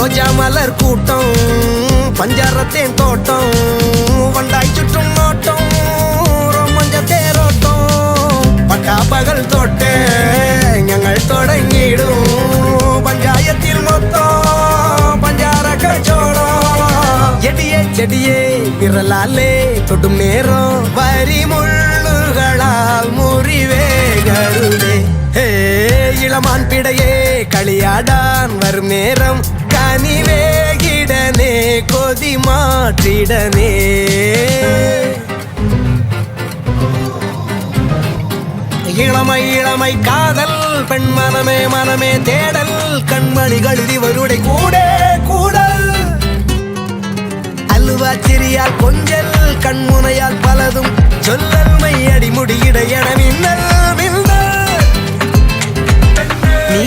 ரோஜா மலர் கூட்டம் பஞ்சாரத்தேன் தோட்டம் வண்டாய் சுற்றும் நோட்டம் ரோமஞ்ச தேரோட்டம் பட்டா பகல் தொட்டே ഞങ്ങൾ தொடங்கிடும் பஞ்சாயத்தில் மொத்தம் பஞ்சார கச்சோடம் எடியே செடியே விரலாலே தொடும் நேரம் வரி முள்ளுகளால் முறிவேகருளே இளமான் பிடையே களியாடான் வரும் நேரம் கனிவேகிடனே கொதி மாற்றிடனே இளமை இளமை காதல் பெண் மனமே மனமே தேடல் கண்மணிகள் இவருடைய கூட கூடல் அல்வாச்சிரியால் கொஞ்சல் கண்முனையால் பலதும் சொல்லல்மை அடிமுடியிட என மின்னல் மின்னல் நீ